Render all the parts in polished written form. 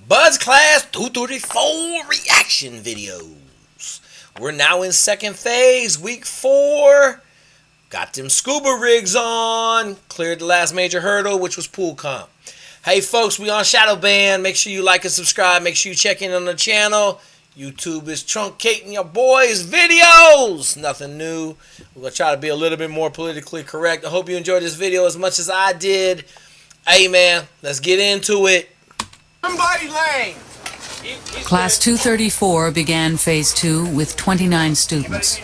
Bud's Class 234 reaction videos. We're now in second phase, week 4. Got them scuba rigs on. Cleared the last major hurdle, which was pool comp. Hey folks, we on Shadow Band. Make sure you like and subscribe. Make sure you check in on the channel. YouTube is truncating your boys' videos. Nothing new. We're going to try to be a little bit more politically correct. I hope you enjoyed this video as much as I did. Hey man, let's get into it. Somebody lane. Class 234 began Phase 2 with 29 students.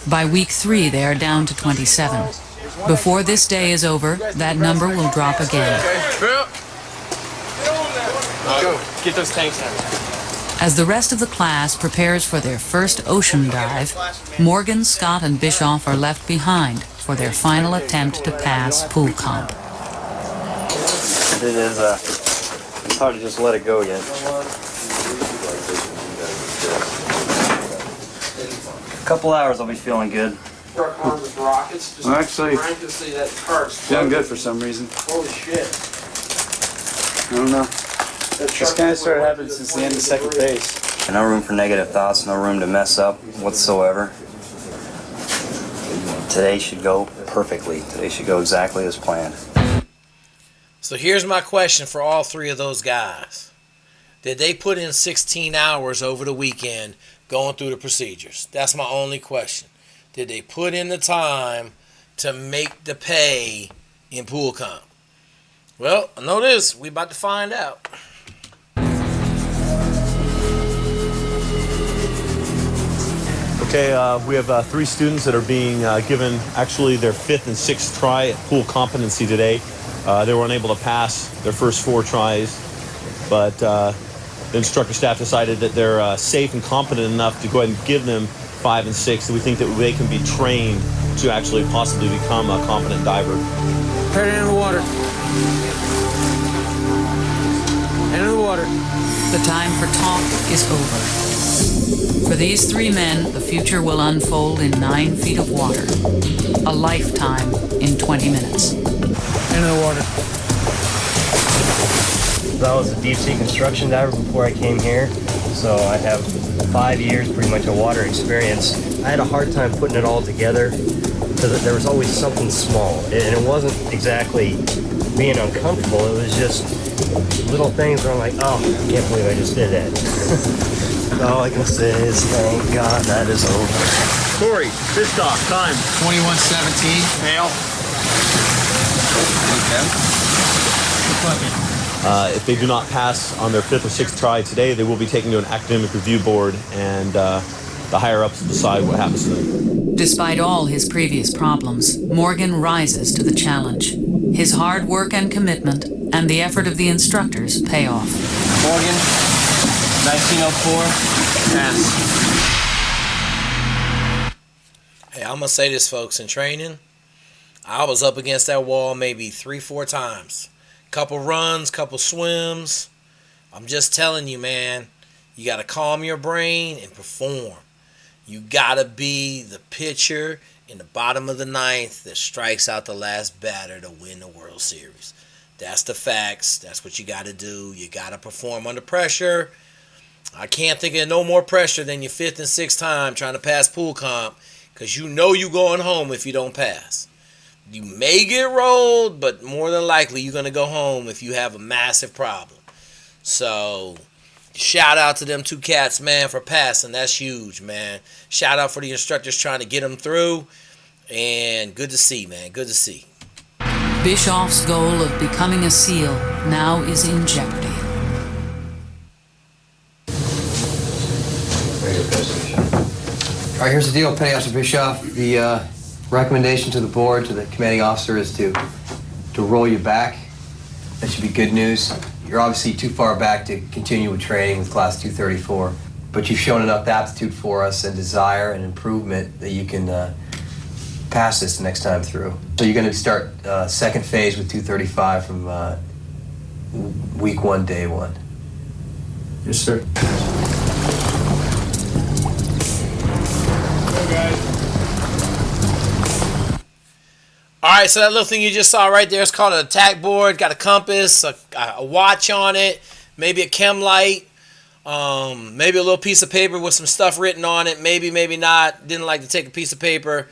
By week 3, they are down to 27. Before this day is over, that number will drop again. Go. Get those tanks out. As the rest of the class prepares for their first ocean dive, Morgan, Scott, and Bischoff are left behind for their final attempt to pass pool comp. It is, it's hard to just let it go yet. A couple hours I'll be feeling good. I'm actually feeling good for some reason. Holy shit. I don't know. This kind of started happening since the end of second phase. No room for negative thoughts, no room to mess up whatsoever. Today should go perfectly. Today should go exactly as planned. So here's my question for all three of those guys. Did they put in 16 hours over the weekend going through the procedures? That's my only question. Did they put in the time to make the pay in pool comp? Well, I know this. We about to find out. Okay, we have 3 students that are being given actually their 5th and 6th try at pool competency today. They were unable to pass their first 4 tries, but the instructor staff decided that they're safe and competent enough to go ahead and give them 5 and 6, so we think that they can be trained to actually possibly become a competent diver. Head into the water. Into the water. The time for talk is over. For these 3 men, the future will unfold in 9 feet of water. A lifetime in 20 minutes. Into the water. I was a deep-sea construction diver before I came here, so I have 5 years pretty much of water experience. I had a hard time putting it all together because there was always something small, and it wasn't exactly being uncomfortable, it was just little things where I'm like, oh, I can't believe I just did that. All I can say is thank God that is over. Corey, fish off, time. 21:17. Fail. If they do not pass on their 5th or 6th try today, they will be taken to an academic review board, and the higher-ups will decide what happens to them. Despite all his previous problems, Morgan rises to the challenge. His hard work and commitment and the effort of the instructors pay off. Morgan, 1904, pass. Hey, I'm going to say this, folks. In training, I was up against that wall maybe 3-4 times. Couple runs, couple swims. I'm just telling you, man, you got to calm your brain and perform. You got to be the pitcher in the bottom of the 9th that strikes out the last batter to win the World Series. That's the facts. That's what you got to do. You got to perform under pressure. I can't think of no more pressure than your 5th and 6th time trying to pass pool comp, because you know you're going home if you don't pass. You may get rolled, but more than likely you're going to go home if you have a massive problem. So, shout out to them 2 cats, man, for passing. That's huge, man. Shout out for the instructors trying to get them through. And good to see, man. Good to see. Bischoff's goal of becoming a SEAL now is in jeopardy. All right, here's the deal, Petty Officer Bischoff. The recommendation to the board, to the commanding officer, is to roll you back. That should be good news. You're obviously too far back to continue with training with Class 234, but you've shown enough aptitude for us and desire and improvement that you can pass this the next time through. So you're going to start second phase with 235 from week 1, day 1. Yes, sir. Alright, so that little thing you just saw right there is called an attack board. Got a compass, a watch on it. maybe a chem light, maybe a little piece of paper with some stuff written on it. Maybe, maybe not. Didn't like to take a piece of paper,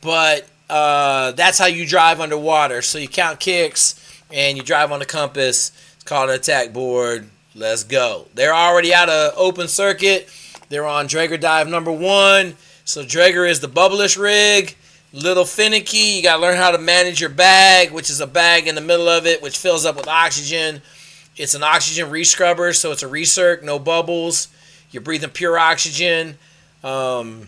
but that's how you drive underwater. So you count kicks and you drive on the compass. It's called an attack board. Let's go. They're already out of open circuit. They're on Draeger dive number 1. So Draeger is the bubblish rig. Little finicky. You got to learn how to manage your bag, which is a bag in the middle of it, which fills up with oxygen. It's an oxygen rescrubber, so it's a recirc, no bubbles. You're breathing pure oxygen. The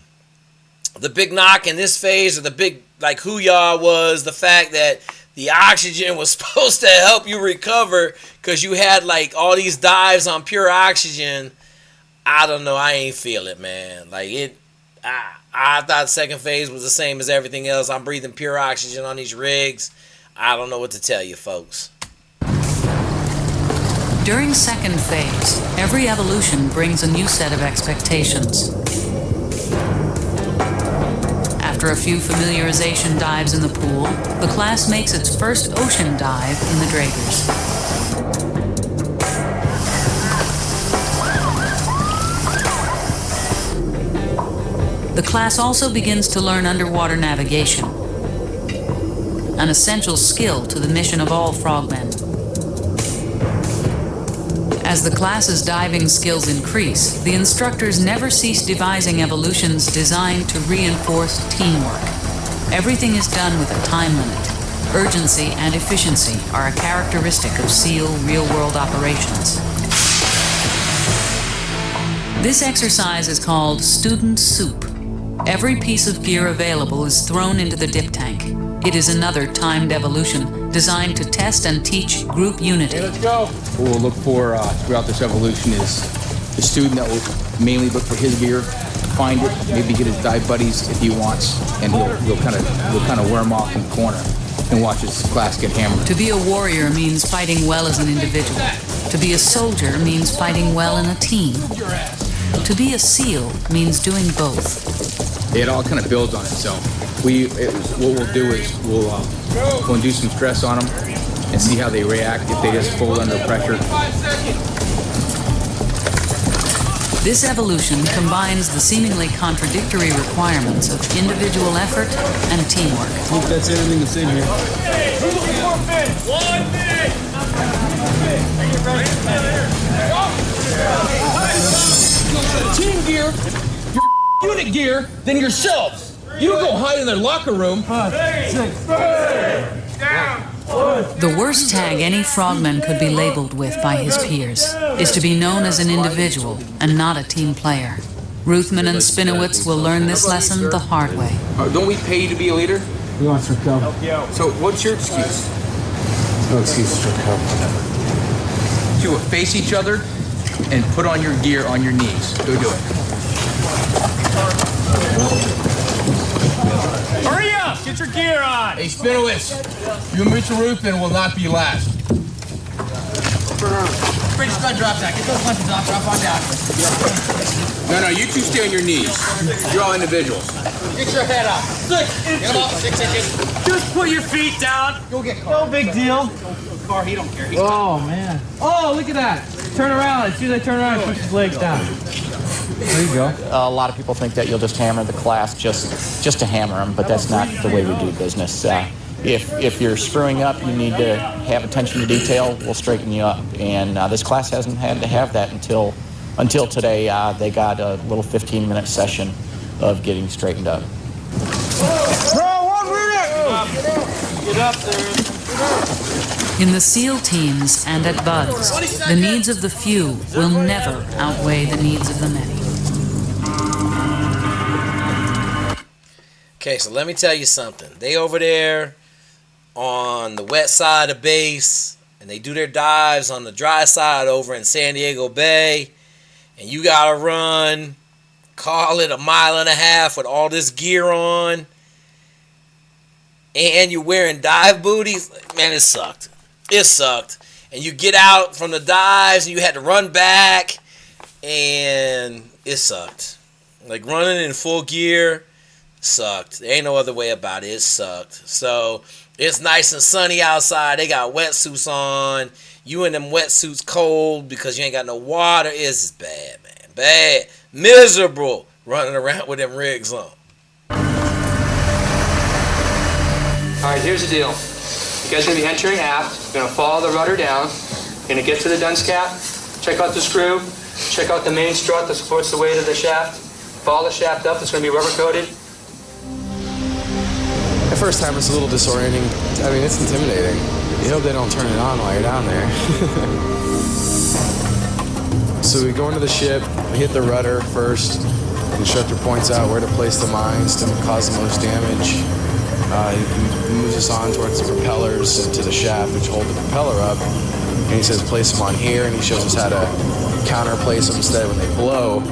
big knock in this phase, or the big like hoo-yah, was the fact that the oxygen was supposed to help you recover because you had like all these dives on pure oxygen. I don't know. I ain't feel it, man. Like it. I thought second phase was the same as everything else. I'm breathing pure oxygen on these rigs. I don't know what to tell you, folks. During second phase, every evolution brings a new set of expectations. After a few familiarization dives in the pool, the class makes its first ocean dive in the Draegers. The class also begins to learn underwater navigation, an essential skill to the mission of all frogmen. As the class's diving skills increase, the instructors never cease devising evolutions designed to reinforce teamwork. Everything is done with a time limit. Urgency and efficiency are a characteristic of SEAL real-world operations. This exercise is called student soup. Every piece of gear available is thrown into the dip tank. It is another timed evolution designed to test and teach group unity. Okay, let's go. What we'll look for throughout this evolution is the student that will mainly look for his gear, find it, maybe get his dive buddies if he wants, and we'll kind of wear him off in the corner and watch his class get hammered. To be a warrior means fighting well as an individual. To be a soldier means fighting well in a team. To be a SEAL means doing both. It all kind of builds on itself. What we'll do is we'll induce some stress on them and see how they react if they just fold under pressure. This evolution combines the seemingly contradictory requirements of individual effort and teamwork. Hope that's everything that's in here. Team gear, your unit gear, then yourselves. You don't go hide in their locker room. The worst tag any frogman could be labeled with by his peers is to be known as an individual and not a team player. Ruthman and Spinowitz will learn this lesson the hard way. Don't we pay you to be a leader? We want some help. So what's your excuse? No excuses for help. To face each other and put on your gear on your knees. Go do it. Hurry up! Get your gear on! Hey, Spinowitz, you and Mitchell Ruthman will not be last. British gun drop that. Get those punches off. Drop on down. No, you two stay on your knees. You're all individuals. Get your head up. 6 inches. Get them up. 6 inches. Just put your feet down. You'll get caught. No big deal. Car, he don't care. He's Oh, man. Oh, look at that. Turn around. As soon as I turn around, push his legs down. There you go. A lot of people think that you'll just hammer the class just to hammer them, but that's not the way we do business. If you're screwing up, you need to have attention to detail. We'll straighten you up, and this class hasn't had to have that until today. They got a little 15-minute session of getting straightened up. Bro, 1 minute! Get up there. In the SEAL teams and at Buds, the needs of the few will never outweigh the needs of the many. Okay, so let me tell you something. They over there on the wet side of base, and they do their dives on the dry side over in San Diego Bay, and you gotta run, call it 1.5 miles with all this gear on, and you're wearing dive booties. Man, it sucked. It sucked. And you get out from the dives, and you had to run back, and it sucked. Like, running in full gear sucked. There ain't no other way about it. It sucked. So it's nice and sunny outside. They got wetsuits on. You in them wetsuits cold because you ain't got no water. It's bad, man. Bad. Miserable running around with them rigs on. Alright, here's the deal. You guys are going to be entering aft. You're going to follow the rudder down. You're going to get to the dunce cap. Check out the screw. Check out the main strut that supports the weight of the shaft. Follow the shaft up. It's going to be rubber coated. The first time it's a little disorienting. I mean, it's intimidating. You hope they don't turn it on while you're down there. So we go into the ship, we hit the rudder first. The instructor points out where to place the mines to cause the most damage. He moves us on towards the propellers and to the shaft, which hold the propeller up. And he says, place them on here, and he shows us how to counterplace them instead. When they blow,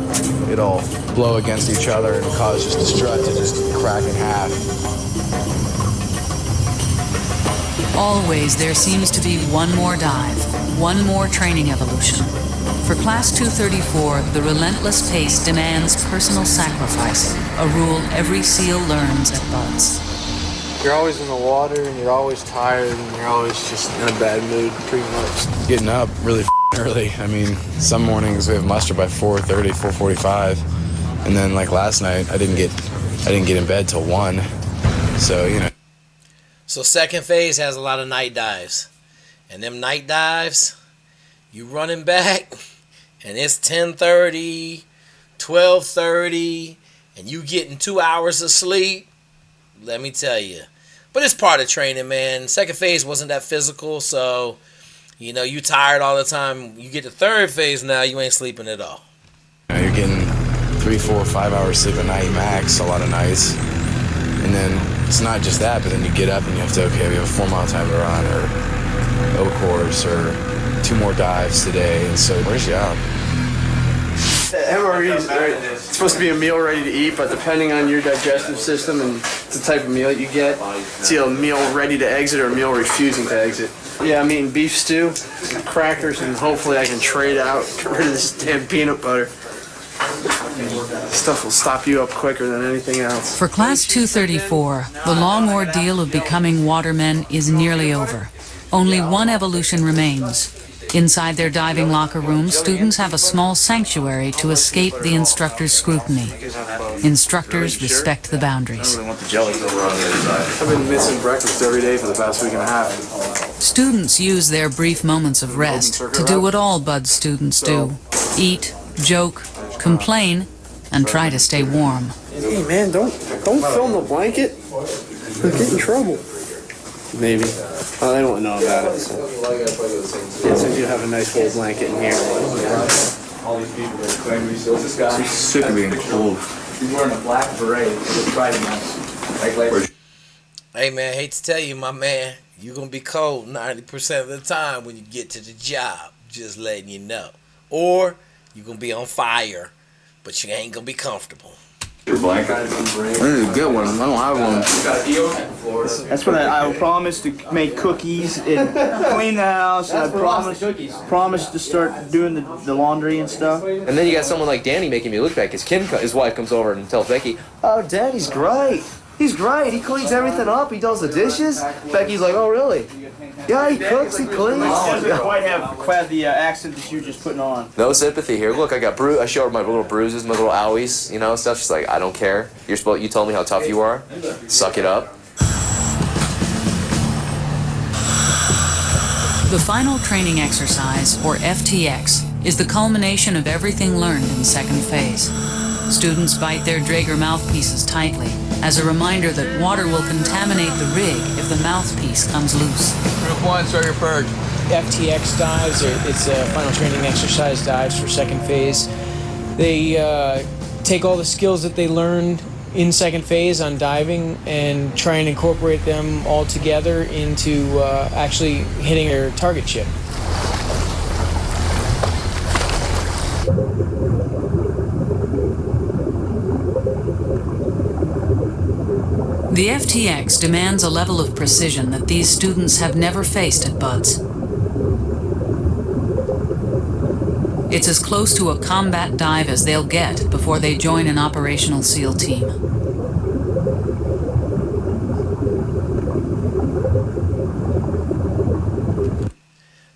it'll blow against each other and cause just the strut to just crack in half. Always there seems to be one more dive, one more training evolution. For Class 234, the relentless pace demands personal sacrifice, a rule every SEAL learns at BUD/S. You're always in the water, and you're always tired, and you're always just in a bad mood, pretty much. Getting up really early. I mean, some mornings we have muster by 4:30, 4:45, and then like last night, I didn't get in bed till 1. So So second phase has a lot of night dives, and them night dives, you running back, and it's 10:30, 12:30, and you getting 2 hours of sleep. Let me tell you. But it's part of training, man. Second phase wasn't that physical, so, you tired all the time. You get to third phase now, you ain't sleeping at all. You're getting 3, 4, 5 hours sleep a night max a lot of nights. And then it's not just that, but then you get up and you have to, we have a 4-mile time to run, or O course, or 2 more dives today. And so where's you out? MRE is it's supposed to be a meal ready to eat, but depending on your digestive system and the type of meal you get, it's either a meal ready to exit or a meal refusing to exit. Yeah, I'm eating beef stew, crackers, and hopefully I can trade out, get rid of this damn peanut butter. Stuff will stop you up quicker than anything else. For Class 234, the long ordeal of becoming watermen is nearly over. Only one evolution remains. Inside their diving locker room, students have a small sanctuary to escape the instructor's scrutiny. Instructors respect the boundaries. I've been missing breakfast every day for the past week and a half. Students use their brief moments of rest to do what all BUD/S students do: eat, joke, complain, and try to stay warm. Hey man, don't film the blanket. We'll get in trouble. Maybe. Oh, they don't know about it. So. Yeah, since you have a nice full blanket in here. All these people that claim to be so sick of being cold. He's wearing a black beret with a Friday night. Hey man, hate to tell you, my man, you're gonna be cold 90% of the time when you get to the job. Just letting you know. Or you're gonna be on fire, but you ain't gonna be comfortable. Your blanket? I need to get one. I don't have one. That's what I promised to make cookies and clean the house. And I promised to start doing the laundry and stuff. And then you got someone like Danny making me look bad because his wife comes over and tells Becky, "Oh, Danny's great. He's great. He cleans everything up. He does the dishes." Becky's like, "Oh, really?" "Yeah, he cooks, he cleans." Quite have the accent that you're just putting on. No sympathy here. Look, I show her my little bruises, my little owies, stuff. She's like, "I don't care. You told me how tough you are. Suck it up." The final training exercise, or FTX, is the culmination of everything learned in second phase. Students bite their Draeger mouthpieces tightly as a reminder that water will contaminate the rig if the mouthpiece comes loose. Group 1, start your purge. FTX dives, it's a final training exercise dives for second phase. They take all the skills that they learned in second phase on diving and try and incorporate them all together into actually hitting their target ship. The FTX demands a level of precision that these students have never faced at BUD/S. It's as close to a combat dive as they'll get before they join an operational SEAL team.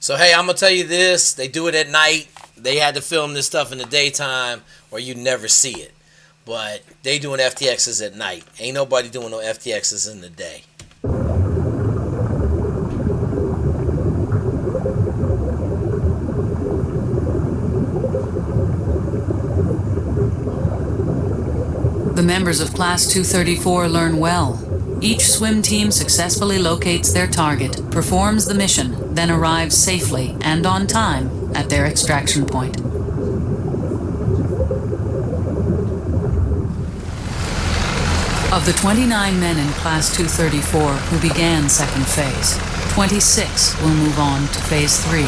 So, hey, I'm going to tell you this. They do it at night. They had to film this stuff in the daytime or you never see it. But they doing FTXs at night. Ain't nobody doing no FTXs in the day. The members of Class 234 learn well. Each swim team successfully locates their target, performs the mission, then arrives safely and on time at their extraction point. Of the 29 men in Class 234 who began second phase, 26 will move on to Phase 3,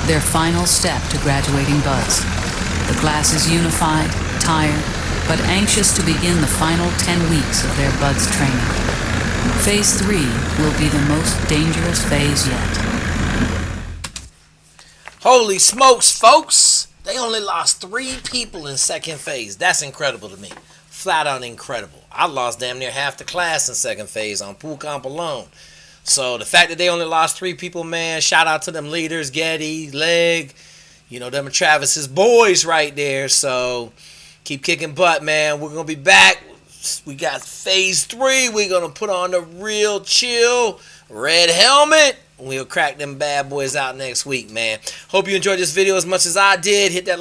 their final step to graduating buds. The class is unified, tired, but anxious to begin the final 10 weeks of their buds training. Phase 3 will be the most dangerous phase yet. Holy smokes, folks! They only lost 3 people in second phase. That's incredible to me. Flat out incredible. I lost damn near half the class in second phase on pool comp alone. So the fact that they only lost 3 people, man, shout out to them leaders, Getty, Leg, you know, them are Travis's boys right there. So keep kicking butt, man. We're going to be back. We got Phase 3. We're going to put on the real chill red helmet. We'll crack them bad boys out next week, man. Hope you enjoyed this video as much as I did. Hit that like.